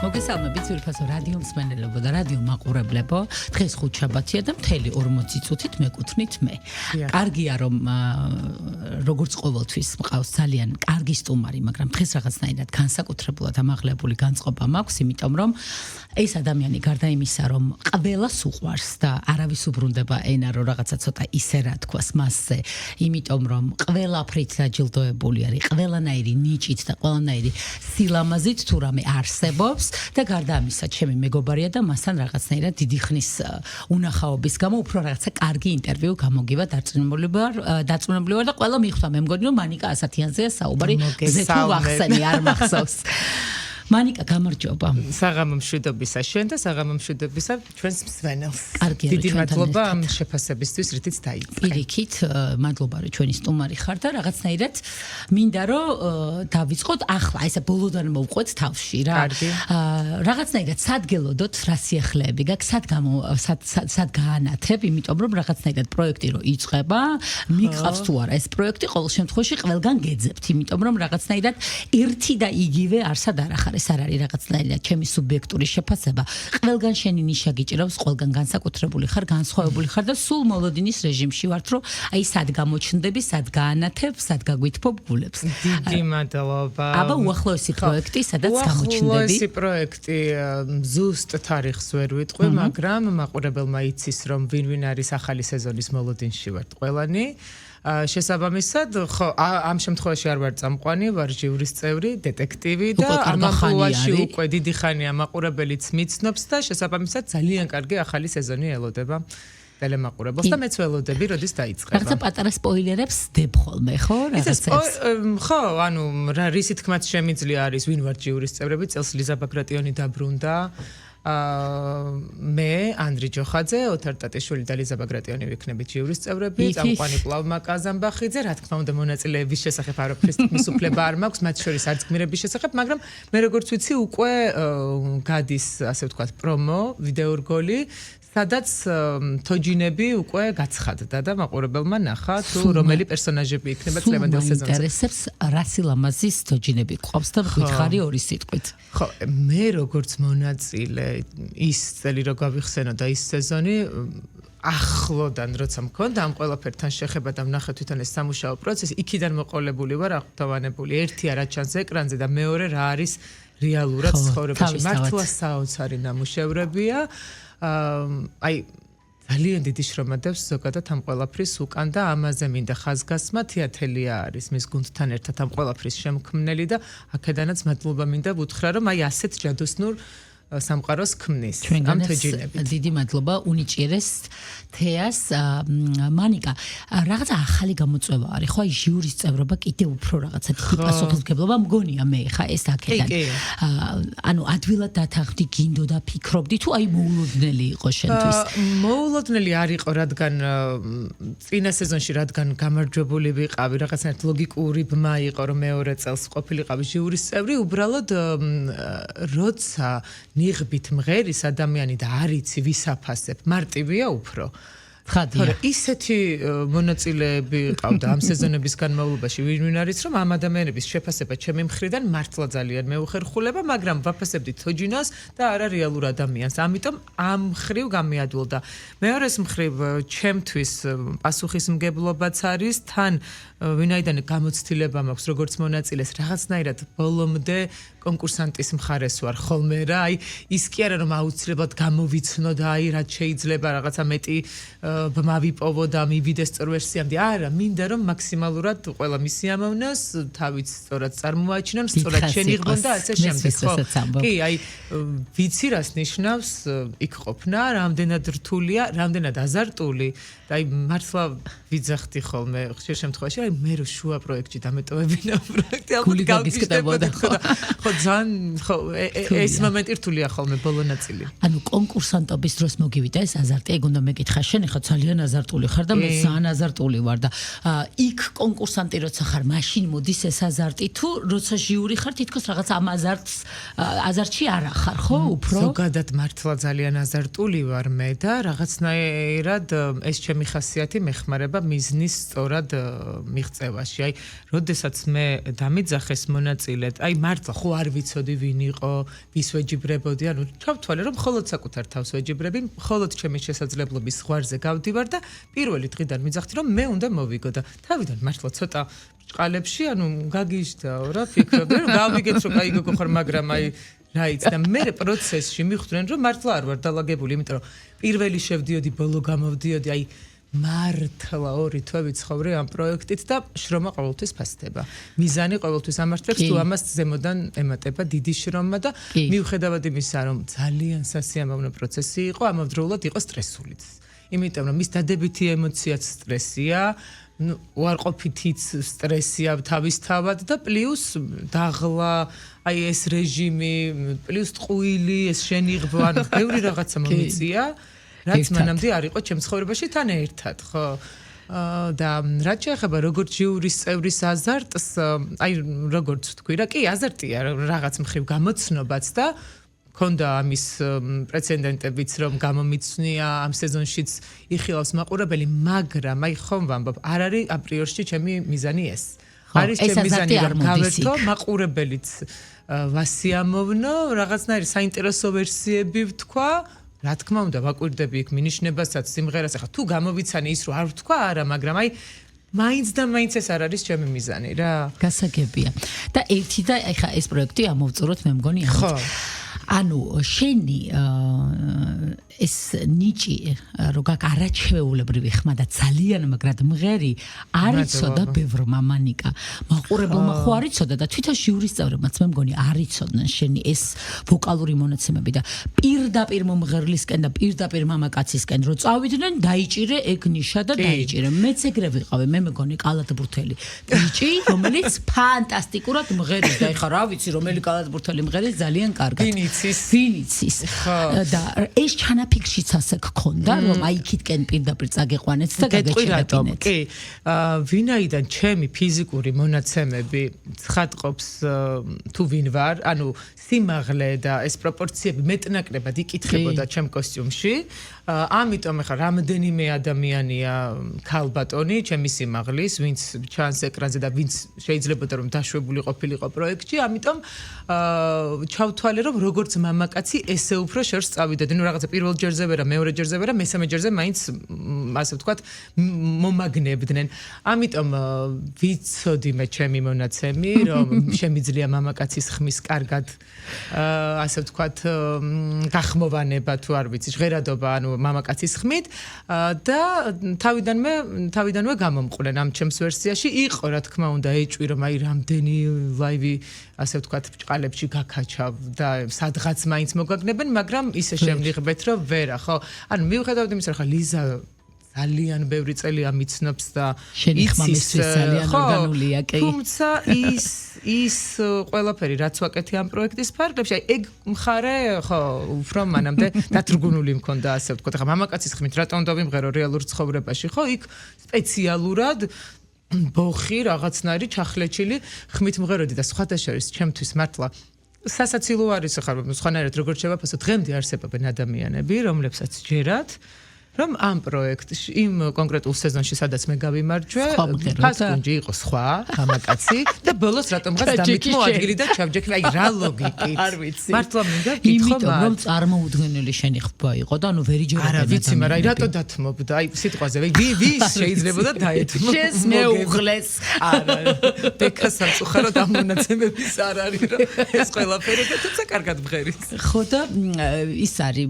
მოგესალმებით ძვირფასო რადიო მსმენელებო და რადიო მაყურებლებო. დღეს ხუთშაბათია და მთელი 40 წუთით მეკუთვნით მე. კარგია რომ როგორც ყოველთვის მყავს ძალიან კარგი სტუმარი, მაგრამ დღეს რაღაცნაირად განსაკუთრებულად ამაღლებული განწყობა მაქვს, იმიტომ რომ ეს ადამიანი გარდა იმისა, რომ ყველას უყვარს და არავის უბრუნდება ენა რო რაღაცა ცოტა ისე რა თქواس მასზე, იმიტომ რომ ყველაფრით დაჯილდოებული არის, ყველანაირი ნიჭით და ყველანაირი სილამაზით თუ რამე არსებობს. და გარდა ამისა, ჩემი მეგობარია და მასთან რაღაცნაირად დიდი ხნის უნახაობის გამო უფრო რაღაცა კარგი ინტერვიუ გამოგივა დარწმუნებული ვარ და ყველა მიხვდა მე მგონი რომ მანიკა ასათიანზეა საუბარი ზე თუ ვახსენე არ მახსოვს. მანიკა გამარჯობა. საღამო მშვიდობისა შენ და საღამო მშვიდობისა ჩვენს მსმენელს. დიდი მადლობა ამ შეფასებისთვის, რითიც დაიწყე. პირიქით, მადლობა რომ ჩვენი სტუმარი ხარ და რაღაცნაირად მინდა რომ დავიწყოთ ახლა, ესე ბოლოდან მოვყვეთ თავში რა. რაღაცნაირად სადგელოდოთ რა სიახლეები გაქვს, სად გაანათებ, იმიტომ რომ რაღაცნაირად პროექტი რო იწყება, მიყავს თუ არა ეს პროექტი, ყოველ შემთხვევაში ყველგან გეძებთ, იმიტომ რომ რაღაცნაირად ერთი და იგივე არსად არ ახარ ეს არ არის რაღაცნაირად ჩემი სუბიექტური შეფასება. ყველგან შენი ნიშა გიჭირავს, ყველგან განსაკუთრებული ხარ, განსხვავებული ხარ და სულ მოლოდინის რეჟიმში ვართ, რომ აი სად გამოჩნდები, სად გაანათებ, სად გაგვითხობ გულებს. დიდი მადლობა. აბა უახლოესი პროექტი, სადაც გამოჩნდები. უახლოესი პროექტი ზუსტ თარიღს ვერ ვიტყვი, მაგრამ მაყურებელმა იცის, რომ ვინ არის ახალი სეზონის მოლოდინში ვართ ყველანი. შესაბამისად, ხო, ამ შემთხვევაში არ ვარ წამყვანი, ვარ ჟიურის წევრი, დეტექტივი და ამ ამბავში უკვე დიდი ხანია მაყურებელიც მიცნობს და შესაბამისად ძალიან კარგი ახალი სეზონი ელოდება ტელემაყურებელს და მეც ველოდები, როდის დაიწყება. რაღაცა პატარა სპოილერებს დებ ხოლმე, ხო? ხო, ანუ რისი თქმაც შემიძლია არის, ვინ ვარ ჟიურის წევრები, წელს ლიზა ბაგრატიონი დაბრუნდა. მე ანდრი ჯოხაძე, ოთარ ტატიშვილი და ლიზა ბაგრატიონი ვიქნებით ჟიურის წევრები, წამყვანი პლავმა კაზანბახიძე, რა თქმა უნდა მონაწილეების შესახებ არაფრის თქმის უფლება არ მაქვს, მათ შორის არც გმირების შესახებ, მაგრამ მე როგორც ვიცი, უკვე გადის, ასე ვთქვათ, პრომო, ვიდეორგოლი, სადაც თოჯინები უკვე გაცხადდა და მაყურებელმა ნახა თუ რომელი პერსონაჟები იქნება წლევანდელ სეზონზე. ინტერესებს რა სილამაზის თოჯინები ყავს და გითხარი ორი სიტყვით. ხო, მე როგორც მონაწილე ის წელი რო გავიხსენო და ის სეზონი ახლოდან როცა მქონდა ამ ყველაფერთან შეხება და ვნახე თვითონ ეს სამუშაო პროცესი, იქიდან მოყოლებული ვარ აღფრთოვანებული. ერთი რა ჩანს ეკრანზე და მეორე რა არის რეალურად ცხოვრებაში. მართლა საოცარი ნამუშევრებია. აი ძალიან დიდი შრომა დევს ზოგადად ამ ყველაფრის უკან და ამაზე მინდა ხაზგასმა თეატრია არის მის გუნდთან ერთად ამ ყველაფრის შემქმნელი და აქედანაც მადლობა მინდა ვუთხრა რომ აი ასეთ ჯადოსნურ სამყაროს ქმნის ამ თეჯინებით. დიდი მადლობა უნიჭიერეს თეას მანიკა რაღაცა ახალი გამოწვევა არის ხო აი ჟიურის წევრობა კიდევ უფრო რაღაცა დიდი პასუხისმგებლობა მგონია მე ხა ეს აქედან ანუ ადვილად დათანხმდი გინდოდა ფიქრობდი თუ აი მოულოდნელი იყო შენთვის მოულოდნელი არ იყო რადგან წინა სეზონში რადგან გამარჯვებული ვიყავი რაღაცნაირად ლოგიკური ბმა იყო რომ მეორე წელს ყოფილიყავი ჟიურის წევრი უბრალოდ როცა ნიღბით მღერის ადამიანი და არიცი ვისაფასებ მარტივია უფრო ხადია ისეთი მონაწილეები ყავდა ამ სეზონების განმავლობაში ვინ არის რომ ამ ადამიანების შეფასება ჩემი მხრიდან მართლა ძალიან მეუხერხულება მაგრამ ვაფასებდი თოჯინას და არა რეალურ ადამიანს ამიტომ ამ მხრივ გამიადვილდა მეორეს მხრივ ჩემთვის პასუხისმგებლობაც არის თან ვინაიდან გამოცდილება მაქვს როგორც მონაწილეს რაღაცნაირად ბოლომდე კონკურსანტის მხარეს ვარ ხოლმე რა აი ის კი არა რომ აუცილებლად გამოვიცნო და აი რაც შეიძლება რაღაცა მეტი ბმა ვიპოვო და მივიდეს სწორ ვერსიამდე არა მინდა რომ მაქსიმალურად ყველა მისიამოვნოს თავიც სწორად წარმოაჩინონ სწორად შენიღბონ და ასე შემდეგ ხო კი აი ვიცი რას ნიშნავს იქ ყოფნა რამდენად რთულია რამდენად აზარტული და აი მართლა ვიძახდი ხოლმე ხშირ შემთხვევაში აი მე რო შუა პროექტში დამეტოვებინა პროექტი ალბათ გავგიშდებოდა ხო ძალიან ხო ეს მომენტი რთულია ხოლმე ბოლო ნაწილი ანუ კონკურსანტობის დროს მოგივიდა ეს აზარტი ეგ უნდა მეკითხა შენ ხა ძალიან აზარტული ხარ და მე ძალიან აზარტული ვარ და იქ კონკურსანტი როცა ხარ, მაშინ მოდის ეს აზარტი თუ როცა ჟიური ხარ, თითქოს რაღაც ამ აზარტში არ ახარ, ხო, უფრო? ზოგადად მართლა ძალიან აზარტული ვარ მე და რაღაცნაირად ეს ჩემი ხასიათი მეხმარება მიზნის სწორად მიღწევაში. აი, როდესაც მე დამიძახეს მონაწილედ, აი მართლა ხო არ ვიცოდი ვინ იყო, ვის ვეჯიბრებოდი, ანუ ჩავთვალე რომ მხოლოდ საკუთარ თავს ვეჯიბრები, მხოლოდ ჩემი შესაძლებლობის ზღვარზე გავდივარ და პირველი დღიდან მიძახთი რომ მე უნდა მოვიგო და თავიდან მართლა ცოტა ჭყალებში, ანუ გაგიჟდაო რა, ფიქრობდი რომ გავიგეთ რომ აი გოგო ხარ, მაგრამ აი რაიც და მე პროცესში მიხვდნენ რომ მართლა არ ვარ დალაგებული, იმიტომ რომ პირველი შევდიოდი, ბოლო გამოვდიოდი, აი მართლა 2 თვე ვიცხოვრე ამ პროექტით და შრომა ყოველთვის ფასდება. მიზანი ყოველთვის ამართლებს, თუ ამას ზემოდან ემატება დიდი შრომა და მიუხედავად იმისა, რომ ძალიან სასიამოვნო პროცესი იყო, ამავდროულად იყო სტრესულიც. იმიტომ რომ მის დადებითი ემოციაც სტრესია, უარყოფითიც სტრესია თავისთავად და პლუს დაღლა, აი ეს რეჟიმი, პლუს ტყუილი, ეს შენიღბვა, ანუ ბევრი რაღაცა მომიწია. რაც მანამდე არ იყო ჩემს ცხოვრებაში თან ერთად, ხო? და რაც შეეხება როგორც ჟიურის წევრის აზარტს, აი როგორც თქვი რა, კი აზარტია რაღაც მხრივ გამოცნობაც და ქონდა ამის პრეცედენტებიც რომ გამომიცნია ამ სეზონშიც იხილავს მაყურებელი, მაგრამ აი ხომ ვამბობ, არ არის აპრიორში ჩემი მიზანი ეს. არის ჩემი მიზანი რომ გავერთო მაყურებელიც ვასიამოვნო, რაღაცნაირი საინტერესო ვერსიები ვთქვა. რა თქმა უნდა, ვაკვირდები იქ მინიშნებასაც, სიმღერას, ახლა თუ გამოვიცანი ის რომ არ ვთქვა არა, მაგრამ აი მაინც და მაინც ეს არ არის ჩემი მიზანი რა. გასაგებია. და ერთი და ახლა ეს პროექტი ამოვწუროთ, მე მგონი ამით. ხო. ანუ შენი ეს ნიჭი რო გაკ არაჩვეულებრივი ხმა და ძალიან მაგრად მღერი არიცოდა ბევრმა მანიკა. მაყურებელმა ხო არიცოდა და თვითონ ჟიურის წევრებმაც მე მგონი არიცოდნენ შენი ეს ვოკალური მონაცემები და პირდაპირ მომღერლისკენ და პირდაპირ მამაკაცისკენ რო წავიდნენ, დაიჭირე ეგ ნიშა და დაიჭირე. მეც ეგრე ვიყავი, მე მგონი კალათბურთელი ბიჭი, რომელიც ფანტასტიკურად მღერის და ეხა რა ვიცი, რომელი კალათბურთელი მღერის ძალიან კარგად. ვინიცის და ეს ჩანაფიქრშიც ასე გქონდა რომ აი იქითკენ პირდაპირ წაგეყვანეთ და გაგეჩერებინეთ. კი, ვინაიდან ჩემი ფიზიკური მონაცემები ცხადყოფს თუ ვინ ვარ, ანუ სიმაღლე და ეს პროპორციები მეტნაკლებად იკითხებოდა ჩემ კოსტიუმში, ამიტომ ახლა რამდენიმე ადამიანია ქალბატონი ჩემი სიმაღლის, ვინც ჩანს ეკრანზე და ვინც შეიძლებოდა რომ დაშვებული ყოფილიყო პროექტში, ამიტომ ჩავთვალე რომ როგორც მამაკაცი ესე უფრო შორს წავიდოდი. ნუ რაღაცა პირველ ჯერზე ვერა, მეორე ჯერზე ვერა, მესამე ჯერზე მაინც ასე ვთქვათ მომაგნებდნენ. ამიტომ ვიცოდი მე ჩემი მონაცემი, რომ შემიძლია მამაკაცის ხმის კარგად ასე ვთქვათ გახმოვანება თუ არ ვიცი, ჟღერადობა, ანუ მამაკაცის ხმით და თავიდანვე გამომყვლენ ამ ჩემს ვერსიაში. იყო რა თქმა უნდა ეჭვი რომ აი რამდენი ლაივი ასე ვთქვათ ჭყალებში გაქაჩავ და სადღაც მაინც მოგაგნებენ, მაგრამ ისე შემნიღბეთ რომ ვერა, ხო? ანუ მიუხედავად იმისა, რომ ხა ლიზა ძალიან ბევრი წელი ამიცნობს და იცის ძალიან ორგანულია, კი. თუმცა ის ყველაფერი რაც ვაკეთე ამ პროექტის ფარგლებში, აი ეგ მხარე, ხო, უფრო მანამდე დათრგუნული მქონდა, ასე ვთქვათ. ხა მამაკაცის ხმით რატომ დავიმღერო რეალურ ცხოვრებაში, ხო? იქ სპეციალურად ბოხი რაღაცნაირი ჩახლეჩილი ხმით მღეროდი და სხვათა შორის ჩემთვის მართლა სასაცილო არის ხარ, სხვანაირად როგორც შევაფასო, დღემდე არსებობენ ადამიანები, რომლებსაც ჯერათ რომ ამ პროექტში, იმ კონკრეტულ სეზონში, სადაც მე გავიმარჯვე, ფასკუნჯი იყო სხვა, მამაკაცი და ბოლოს რატომღაც დამითმო ადგილი და ჩავჯექნა, აი რა ლოგიკით. არ ვიცი. მართლა მინდა გითხო, იმიტომ რომ წარმოუდგენელი შენი ხბა იყო და ანუ ვერი ჯერებდა. არა ვიცი, მაგრამ აი რატო დათმობდა? აი სიტყვაზე, ვის შეიძლებოდა დაეთმო? შენს მეუღლეს. არა, ბექა სამწუხაროდ ამ მონაცემების არ არის რომ ეს ყველაფერი და თუმცა კარგად მღერის. ხო და ის არის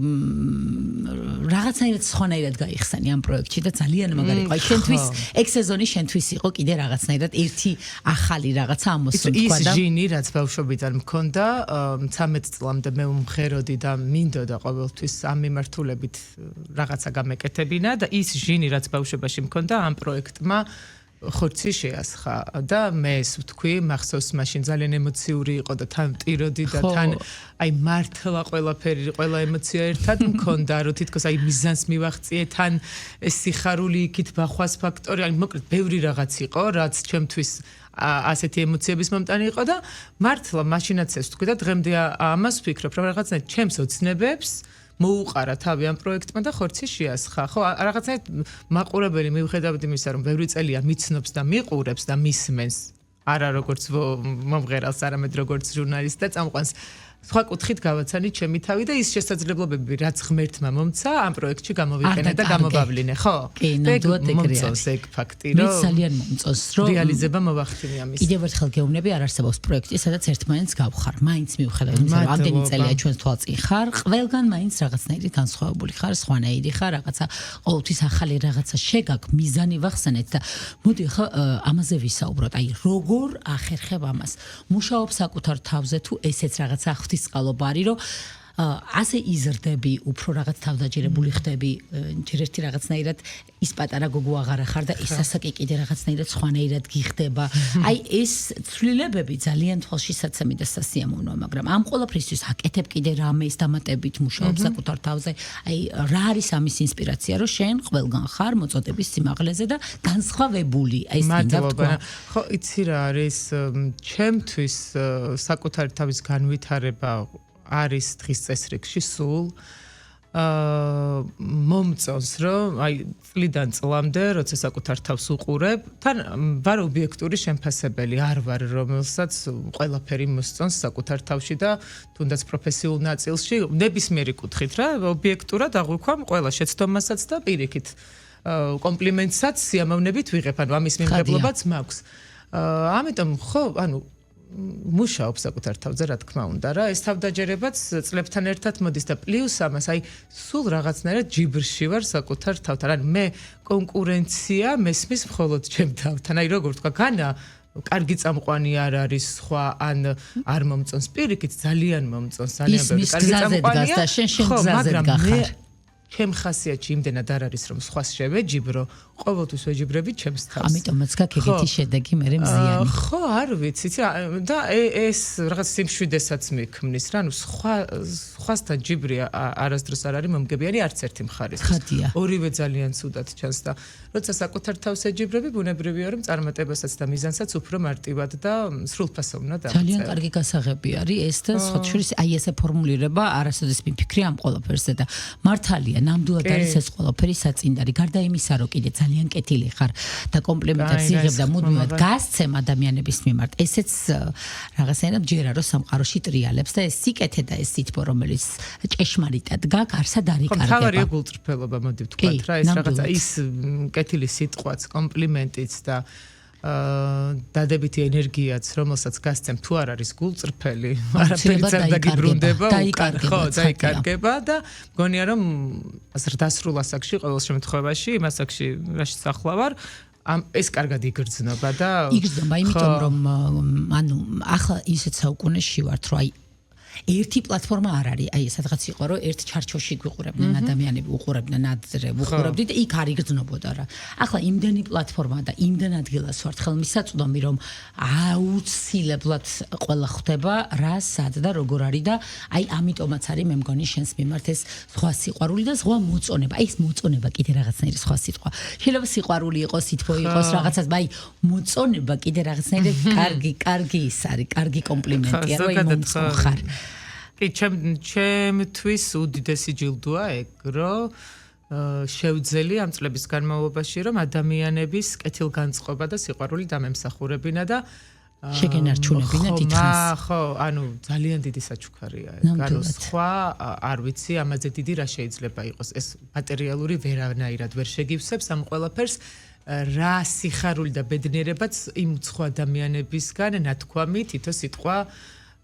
რაღაცნაირად სხვანაირად გაიხსენი ამ პროექტში და ძალიან მაგარი იყო. აი შენთვის ეგ სეზონი შენთვის იყო კიდე რაღაცნაირად ერთი ახალი რაღაცა ამოსულ თქვა და ის ჟინი რაც ბავშვობიდან მქონდა 13 წლამდე მე უმღეროდი და მინდოდა ყოველთვის ამ მიმართულებით რაღაცა გამეკეთებინა და ის ჟინი რაც ბავშვობაში მქონდა ამ პროექტმა ხორცი შეასხა და მე ეს ვთქვი, მახსოვს მაშინ ძალიან ემოციური იყო და თან მტიროდი და თან აი მართლა ყველაფერი, ყველა ემოცია ერთად მქონდა, რომ თითქოს აი მიზანს მივაღწიე, თან ეს სიხარული იქით ბახვას ფაქტორი, აი მოკლედ ბევრი რაღაც იყო, რაც ჩემთვის ასეთი ემოციების მომტანი იყო და მართლა მაშინაც ეს ვთქვი და დღემდე ამას ვფიქრობ, რომ რაღაცნაირად ჩემს ოცნებებს მოუყარა თავი ამ პროექტმა და ხორცი შეასხა. ხო, რაღაცნაირად მაყურებელი მიუხედავად იმისა, რომ ბევრი წელია მიცნობს და მიყურებს და მისმენს, არა როგორც მომღერალს, არამედ როგორც ჟურნალისტს და წამყვანს. სხვა კუთხით გავაცანი ჩემი თავი და ის შესაძლებლობები, რაც ღმერთმა მომცა, ამ პროექტში გამოვიყენე და გამოვავლინე, ხო? კი, ნამდვილად ეგრეა. მომწონს ეგ ფაქტი, მე რომ ძალიან მომწონს, რომ რეალიზება მოვახდინე ამის. კიდევ ერთხელ გეუბნები, არ არსებობს პროექტი, სადაც ერთმანეთს გავხარ. მაინც მიუხედავად იმისა, რომ ამდენი წელია ჩვენს თვალწინ ხარ, ყველგან მაინც რაღაცნაირი განსხვავებული ხარ, სხვანაირი ხარ, რაღაცა ყოველთვის ახალი რაღაცა შეგაქვს, მიზანი ვახსენეთ და მოდი ხა ამაზე ვისაუბროთ. აი, როგორ ახერხებ ამას? მუშაობ საკუთარ თავზე თუ ესეც რაღაცა ღვთისწყალობა არის, რომ ასე იზრდები, უფრო რაღაც თავდაჯერებული ხდები, ჯერ ერთი რაღაცნაირად ის პატარა გოგო აღარ ხარ და ის ასაკი კიდე რაღაცნაირად სხვანაირად გიხდება. აი ეს ცვლილებები ძალიან თვალშისაცემი და სასიამოვნოა, მაგრამ ამ ყველაფრისთვის აკეთებ კიდე რამე ის დამატებით მუშაობ საკუთარ თავზე. აი რა არის ამის ინსპირაცია, რომ შენ ყველგან ხარ მოწოდების სიმაღლეზე და განსხვავებული. აი ეს მინდა ვთქვა. ხო, იცი რა არის ჩემთვის საკუთარი თავის განვითარება არის დღის წესრიგში სულ მომწონს, რომ აი წლიდან წლამდე, როცა საკუთარ თავს უყურებ, თან ვარ ობიექტური შემფასებელი, არ ვარ, რომელსაც ყველაფერი მოსწონს საკუთარ თავში და თუნდაც პროფესიულ ნაწილში, ნებისმიერი კუთხით რა, ობიექტურად აღვიქვამ ყველა შეცდომასაც და პირიქით კომპლიმენტსაც სიამოვნებით ვიღებ, ანუ ამის მიმღებლობაც მაქვს. ამიტომ ხო, ანუ მუშაობ საკუთარ თავზე, რა თქმა უნდა რა, ეს თავდაჯერებაც წლებთან ერთად მოდის და პლუს ამას, აი სულ რაღაცნაირად ჯიბრში ვარ საკუთარ თავთან. ანუ მე კონკურენცია მესმის მხოლოდ ჩემ თავთან. აი როგორ ვთქვა, განა კარგი წამყვანი არ არის სხვა ან არ მომწონს პირიქით, ძალიან მომწონს, ძალიან ბევრი კარგი წამყვანია. ხო, მაგრამ მე ჩემ ხასიათში იმდენად არ არის, რომ სხვას შევეჯიბრო, ყოველთვის ვეჯიბრები ჩემს თავს. ამიტომაც გაქვს ეგეთი შედეგი მე მზიანი. ხო, არ ვიცით რა და ეს რაღაც სიმშვიდებსაც მიქმნის რა, ანუ სხვასთან ჯიბრი არასდროს არ არის მომგებიანი არც ერთი მხარის. ორივე ძალიან ცუდად ჩანს და როცა საკუთარ თავს ეჯიბრები, ბუნებრივია რომ წარმატებასაც და მიზანსაც უფრო მარტივად და სრულფასოვნად აღწევ. ძალიან კარგი გასაღები არის ეს და სხვა შორის აი ესე ფორმულირება არასოდეს მიფიქრი ამ ყველაფერზე და მართალია ნამდვილად არის ეს ყველაფერი საწინდარი. გარდა იმისა, რომ კიდე ძალიან კეთილი ხარ და კომპლიმენტებს იღებ და მუდმივად გასცემ ადამიანების მიმართ. ესეც რაღაცნაირად ჯერა რომ სამყაროში ტრიალებს და ეს სიკეთე და ეს სითბო, რომელიც ჭეშმარიტად გაქვს, არსად არ იკარგება. თავარია გულწრფელობა, მოდი ვთქვათ რა, ეს რაღაცა ის კეთილი სიტყვაც, კომპლიმენტიც და დადებითი ენერგიაც, რომელსაც გასცემ, თუ არ არის გულწრფელი, არაფერიც არ დაგიბრუნდება, ხო, დაიკარგება და მგონია რომ ზრდასრულ ასაკში, ყოველ შემთხვევაში, იმ ასაკში, რაშიც ახლა ვარ, ეს კარგად იგრძნობა და იგრძნობა, იმიტომ რომ ანუ ახლა ისეთ საუკუნეში ვართ, რომ აი ერთი პლატფორმა არ არის, აი სადღაც იყო რომ ერთ ჩარჩოში გვიყურებდნენ ადამიანები, უყურებდნენ აზრზე, უყურებდით და იქ არ იგრძნობოდა რა. ახლა იმდენი პლატფორმა და იმდენ ადგილას ვართ ხელმისაწვდომი, რომ აუცილებლად ყველა ხვდება რა, სად და როგორ არის და აი ამიტომაც არის მე მგონი შენს მიმართ ეს სხვა სიყვარული და სხვა მოწონება. აი ეს მოწონება კიდე რაღაცნაირი სხვა სიტყვა. შეიძლება სიყვარული იყოს, სითბო იყოს, რაღაცას, აი მოწონება კიდე რაღაცნაირი კარგი ის არის, კარგი კომპლიმენტია, რომ იმომწონ ხარ. კი, ჩემთვის უდიდესი ჯილდოა ეგ, რომ შევძელი ამ წლების განმავლობაში, რომ ადამიანების კეთილგანწყობა და სიყვარული დამემსახურებინა და შეგენარჩუნებინა თითქმის. ხო, ანუ ძალიან დიდი საჩუქარია ეგ. ანუ სხვა არ ვიცი, ამაზე დიდი რა შეიძლება იყოს. ეს მატერიალური ვერანაირად ვერ შეგივსებს ამ ყველაფერს. რა სიხარული და ბედნიერებაც იმ სხვა ადამიანებისგან ნათქვამი თითო სიტყვა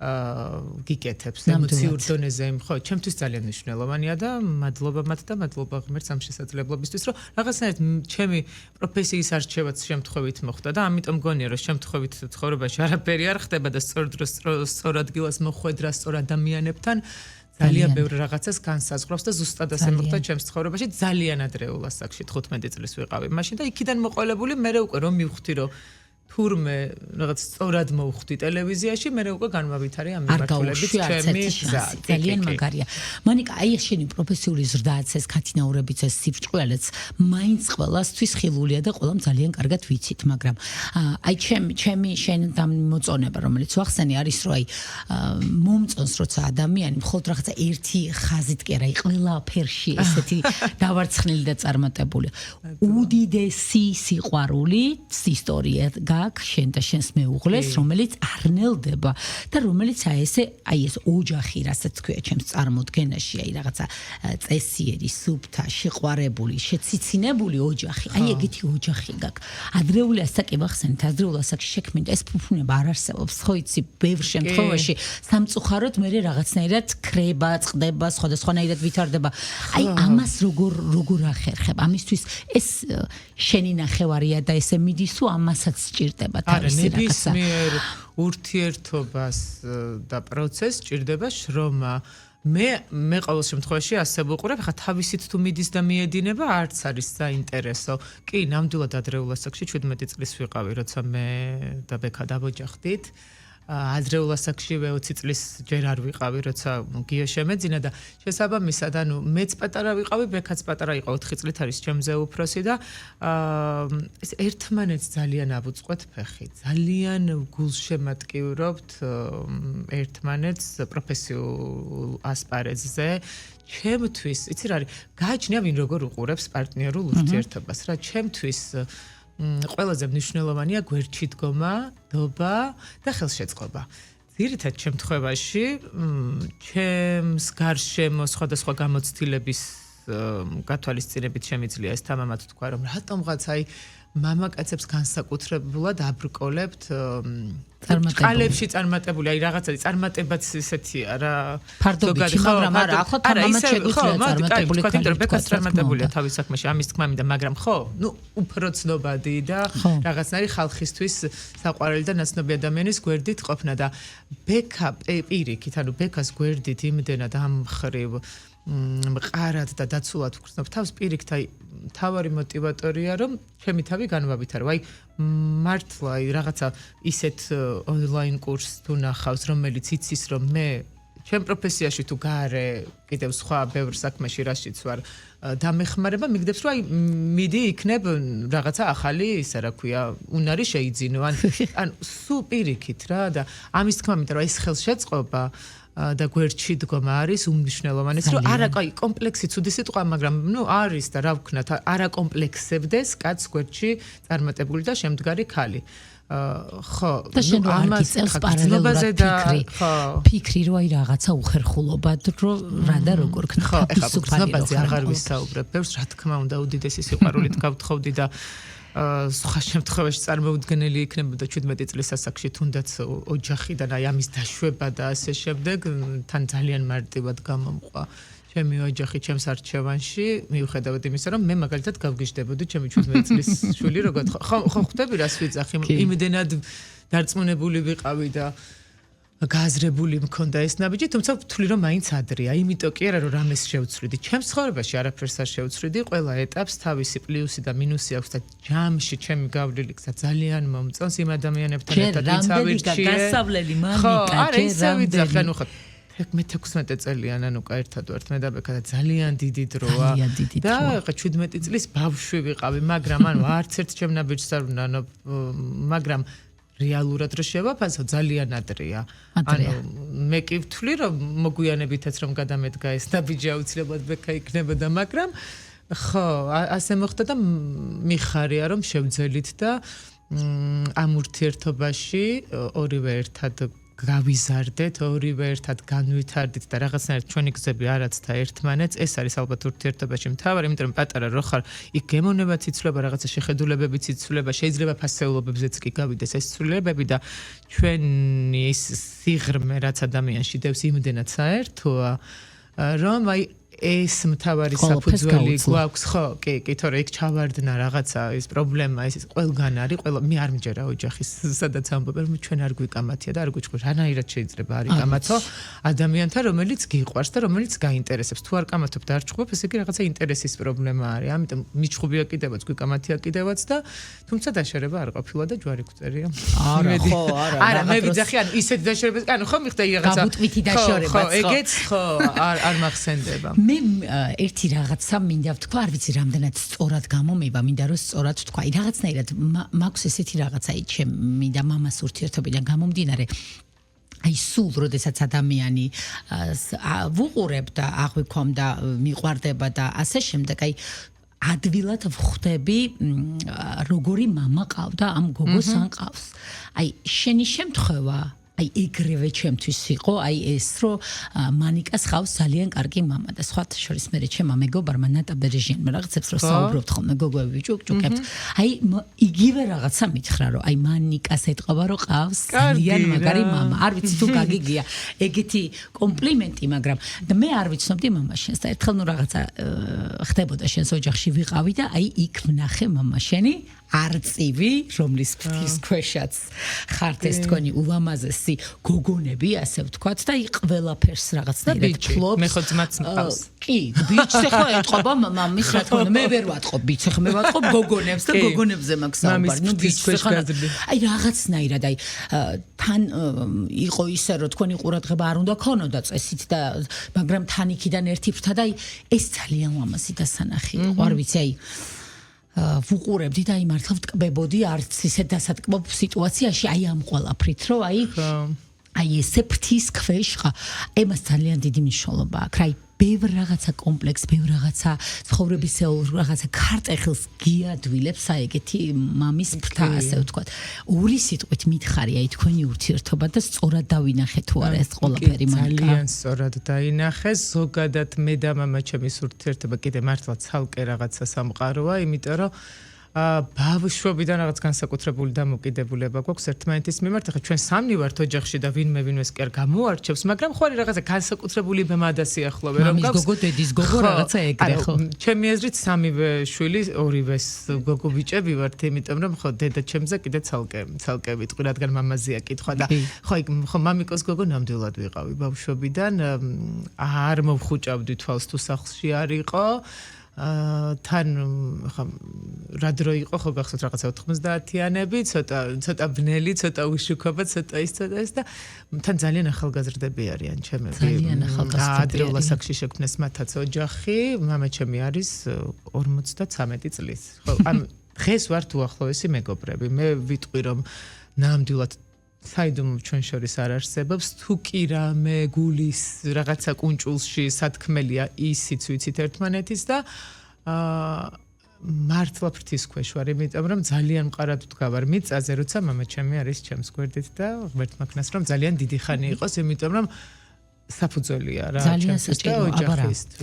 გიკეთებს ემოციურ დონეზე, ხო, ჩემთვის ძალიან მნიშვნელოვანია და მადლობა მათ და მადლობა ღმერთს ამ შესაძლებლობისთვის, რომ რაღაცნაირად ჩემი პროფესიის არჩევაც შემთხვევით მოხდა და ამიტომ მგონია, რომ შემთხვევით ცხოვრებაში არაფერი არ ხდება და სწორ დროს სწორ ადგილას მოხვედრა სწორ ადამიანებთან ძალიან ბევრი რაღაცას განსაზღვრავს და ზუსტად ასე მოხდა ჩემს ცხოვრებაში ძალიან ადრეულ ასაკში 15 წლის ვიყავი მაშინ და იქიდან მოყოლებული მე უკვე რომ მივხვდი რომ თურმე რაღაც სწორად მოვხვდი ტელევიზიაში მე უკვე განმავითარე ამ მიმართულებით ჩემი ძალიან მაგარია მონიკა აი ეს შენი პროფესიული ზრდაც ეს ქათინაურებიც ეს სიფჭყველეც მაინც ყველასთვის ხილულია და ყველამ ძალიან კარგად ვიცით მაგრამ აი ჩემი შენ მოწონება რომელიც ვახსენე არის რომ აი მომწონს როცა ადამიანი მხოლოდ რაღაცა ერთი ხაზით კი არა ყველაფერში ესეთი დავარცხნილი და წარმატებული უდიდესი სიყვარული ისტორია შენ და შენს მეუღლეს, რომელიც არ ნელდება და რომელიც ეს ოჯახი, რასაც ქვია ჩემს წარმოდგენაში, აი რაღაცა წესიერი, სუფთა, შეყვარებული, შეციცინებული ოჯახი. აი ეგეთი ოჯახი გაქვს. ადრეული ასაკი ვახსენეთ, ადრეულ ასაკში შექმნით ეს ფუფუნება არ არსებობს, ხო იცი, ბევრ შემთხვევაში სამწუხაროდ მე რაღაცნაირად ქრება, წყდება, სხვადასხვანაირად ვითარდება. აი ამას როგორ ახერხებ? ამისთვის ეს შენი ნახევარია და ესე მიდის თუ ამასაც სჭირდება თავისი რაღაცა. ნებისმიერ ურთიერთობას და პროცესს სჭირდება შრომა. მე ყოველ შემთხვევაში ასე ვუყურებ, ხა თავისით თუ მიდის და მიედინება, არც არის საინტერესო. კი, ნამდვილად ადრეულ ასაკში 17 წლის ვიყავი, როცა მე და ბექა დავოჯახდით. ადრეულ ასაკშივე 20 წლის ჯერ არ ვიყავი, როცა გიო შემეძინა და შესაბამისად, ანუ მეც პატარა ვიყავი, ბექაც პატარა იყო, 4 წლით არის ჩემზე უფროსი და ეს ერთმანეთს ძალიან ავუწყვეთ ფეხი. ძალიან გულშემატკივრობთ ერთმანეთს პროფესიულ ასპარეზზე. ჩემთვის, იცი რა არის, გააჩნია ვინ როგორ უყურებს პარტნიორულ ურთიერთობას რა, ჩემთვის ყველაზე მნიშვნელოვანია გვერდში დგომა, დობა და ხელშეწყობა. ძირითად შემთხვევაში ჩემს გარშემო სხვადასხვა გამოცდილების გათვალისწინებით შემიძლია ეს თამამად თქვა, რომ რატომღაც აი მამაკაცებს განსაკუთრებულად აბრკოლებთ წყალებში წარმატებული, აი რაღაცა წარმატებაც ისეთია რა. ფარდობითი, მაგრამ არა, ახლა თამამად შეგვიძლია წარმატებული თქვა, იმიტომ რომ ბეკას წარმატებულია თავის საქმეში, ამის თქმა მინდა, მაგრამ ხო, უფრო ცნობადი და რაღაცნაირი ხალხისთვის საყვარელი და ნაცნობი ადამიანის გვერდით ყოფნა და ბეკა პირიქით, ანუ ბეკას გვერდით იმდენად ამ ხრივ მყარად და დაცულად ვგრძნობ თავს პირიქით აი თავარი мотиваტორია რომ ჩემი თავი განვავითარო აი მართლა აი რაღაცა ისეთ ონლაინ კურსს თუ ნახავს რომელიც იცის რომ მე ჩემ პროფესიაში თუ გარე კიდევ სხვა ბევრ საქმეში რაშიც ვარ დამეხმარება მიგდებს რომ აი მიდი იქნებ რაღაცა ახალი ისა რა ქვია უნარი შეიძინო ან სულ პირიქით რა და ამის თქმა მინდა რომ ეს ხელშეწყობა და გვერდში დგომა არის უმნიშვნელოვანესი რომ არა კაი კომპლექსი ცუდი სიტყვა მაგრამ არის და რა ვქნათ არა კომპლექსებდეს კაც გვერდში წარმატებული და შემდგარი ქალი ხო და შენ ამას პარალელურად ფიქრი რომ აი რაღაცა უხერხულობა რომ რა და როგორ ქნა ხო ეხლა გრძნობაზე აღარ ვისაუბრებ ბევრს რა თქმა უნდა უდიდესი სიყვარულით გავთხოვდი და სხვა შემთხვევაში წარმოუდგენელი იქნებოდა 17 წლის ასაკში თუნდაც ოჯახიდან აი ამის დაშვება და ასე შემდეგ თან ძალიან მარტივად გამომყვა ჩემი ოჯახი ჩემს არჩევანში მიუხედავად იმისა რომ მე მაგალითად გავგიჟდებოდი ჩემი 17 წლის შვილი როგორ ხო ხვდები რას ვიძახი იმდენად დარწმუნებული ვიყავი და გააზრებული მქონდა ეს ნაბიჯი, თუმცა ვთვლი რომ მაინც ადრეა, იმიტომ კი არა რომ რამეს შევცვლიდი. ჩემს ცხოვრებაში არაფერს არ შევცვლიდი, ყველა ეტაპს თავისი პლუსი და მინუსი აქვს და ჯამში ჩემი გავლილი გზა ძალიან მომწონს იმ ადამიანებთან ერთად ვინც ავირჩიე. გასავლელი მამიკა, არა ისე ვიძახე, ანუ ხო მე 16 წელიან ანუკა ერთად ვართ მე და ბექა და ძალიან დიდი დროა და ხა 17 წლის ბავშვი ვიყავი, მაგრამ ანუ არც ერთ ჩემ ნაბიჯს არ უნდა, მაგრამ რეალურად რო შევაფასო ძალიან ადრეა. ანუ მე კი ვთვლი რომ მოგვიანებითაც რომ გადამედგა ეს ნაბიჯი აუცილებლად ბექა იქნებოდა, მაგრამ ხო, ასე მოხდა და მიხარია რომ შევძელით და ამ ურთიერთობაში ორივე ერთად გავიზარდეთ, ორივე ერთად განვითარდით და რაღაცნაირად ჩვენი გზები არაცდა ერთმანეთს. ეს არის ალბათ ურთიერთობაში მთავარი, იმიტომ რომ პატარა რო ხარ, იქ გემოვნებაც იცვლება, რაღაცა შეხედულებებიც იცვლება, შეიძლება ფასეულობებზეც კი გავიდეს ეს ცვლილებები და ჩვენი ის სიღრმე რაც ადამიანში დევს იმდენად საერთოა, რომ აი ეს მთავარი საფუძველი გვაქვს, ხო, კი, თორე იქ ჩავარდნა რაღაცა ის პრობლემა, ეს ყველგან არის, მე არ მჯერა ოჯახის, სადაც ამბობენ, რომ ჩვენ არ გვიკამათია და არ გვიჭყვი, რანაირად შეიძლება არ იკამათო ადამიანთან, რომელიც გიყვარს და რომელიც გაინტერესებს. თუ არ კამათობ და არ ჭყვობ, ესე იგი რაღაცა ინტერესის პრობლემა არის. ამიტომ მიჭყვია კიდევაც, გვიკამათია კიდევაც და თუმცა დაშორება არ ყოფილა და ჯვარი გვწერია. არა, მე ვიძახი, ანუ ისეთ დაშორებას, ანუ ხო მიხდა რაღაცა გაბუტვითი დაშორებაც, ხო. ეგეც ხო, არ მახსენდება. მე ერთი რაღაცა მინდა ვთქვა, არ ვიცი რამდენად სწორად გამომება, მინდა რომ სწორად ვთქვა. აი რაღაცნაირად მაქვს ესეთი რაღაცა მინდა მამას ურთიერთობიდან გამომდინარე. აი სულ როდესაც ადამიანი ვუყურებ და აღვიქვამ და მიყვარდება და ასე შემდეგ, აი ადვილად ვხვდები როგორი მამა ყავდა ამ გოგოს ან ყავს. აი შენი შემთხვევა აი ეგრევე ჩემთვის იყო, აი ეს რომ მანიკას ხავს ძალიან კარგი მამა და სხვათა შორის მე ჩემმა მეგობარმა ნატა ბერეჟიანმა რაღაცებს რომ საუბრობთ ხოლმე გოგოები ჭუკჭუკებთ. აი იგივე რაღაცა მითხრა რომ აი მანიკას ეთყობა რომ ყავს ძალიან მაგარი მამა. არ ვიცი თუ გაგიგია ეგეთი კომპლიმენტი, მაგრამ და მე არ ვიცნობდი მამა შენს და ერთხელ ნუ რაღაცა ხდებოდა შენს ოჯახში ვიყავი და აი იქ ვნახე მამა შენი არწივი, რომლის ფრთის ქვეშაც ხართ ეს თქვენი ულამაზესი გოგონები, ასე ვთქვათ და ყველაფერს რაღაცნაირად ფლობს. მე ხო ძმაც მყავს. კი, ბიჭს ხო ეთყობა მამის, რა თქმა უნდა, მე ვერ ვატყობ ბიჭს, ხო მე ვატყობ გოგონებს და გოგონებზე მაქვს საუბარი. ნუ ბიჭს ხო აი რაღაცნაირად აი თან იყო ისე რომ თქვენი ყურადღება არ უნდა ქონოდა წესით და მაგრამ თან იქიდან ერთი ფრთა და აი ეს ძალიან ლამაზი დასანახი იყო, არ ვიცი აი ვუყურებდი და აი მართლა ვტკბებოდი არც ისე დასატკბობ სიტუაციაში აი ამ ყველაფრით რომ აი ესე ფრთის ქვეშ ხა ემას ძალიან დიდი მნიშვნელობა აქვს აი ბევრ რაღაცა კომპლექს ბევრ რაღაცა ცხოვრებისეულ რაღაცა ქარტეხილს გიადვილებს აი ეგეთი მამის ფრთა ასე ვთქვათ ორი სიტყვით მითხარი აი თქვენი ურთიერთობა და სწორად დავინახე თუ არა ეს ყველაფერი მანიკა ძალიან სწორად დაინახე ზოგადად მე და მამა ჩემის ურთიერთობა კიდე მართლა ცალკე რაღაცა სამყაროა იმიტომ რომ ბავშვობიდან რაღაც განსაკუთრებული დამოკიდებულება გვაქვს ერთმანეთის მიმართ. ახლა ჩვენ სამნი ვართ ოჯახში და ვინმეს კი არ გამოარჩევს, მაგრამ ხო არის რაღაცა განსაკუთრებული ბემა და სიახლოვე რომ გვაქვს. მამის გოგო, დედის გოგო რაღაცა ეგრე ხო. ჩემი აზრით სამივე შვილი, ორივეს გოგო ბიჭები ვართ, იმიტომ რომ ხო დედა ჩემზე კიდე ცალკე ვიტყვი, რადგან მამაზეა კითხვა და ხო მამიკოს გოგო ნამდვილად ვიყავი ბავშვობიდან. არ მოვხუჭავდი თვალს თუ სახლში არ იყო. თან ხა რა დრო იყო ხო გახსოვთ რაღაცა 90-იანები ცოტა ბნელი ცოტა უშუქობა ცოტა ის და თან ძალიან ახალგაზრდები არიან ჩემები ძალიან ახალგაზრდები ადრეულ ასაკში შექმნეს მათაც ოჯახი მამა ჩემი არის 53 წლის ხო ამ დღეს ვართ უახლოესი მეგობრები მე ვიტყვი რომ ნამდვილად საიდუმლო ჩვენ შორის არ არსებობს თუ კი რამე გულის რაღაცა კუნჭულში სათქმელია ისიც ვიცით ერთმანეთის და მართლა ფრთის ქვეშ ვარ იმიტომ რომ ძალიან მყარად ვდგავარ მიწაზე როცა მამა ჩემი არის ჩემს გვერდით და ღმერთ მაქნას რომ ძალიან დიდი ხანი იყოს იმიტომ რომ საფუძველია რა ჩემთვის და ოჯახისთვის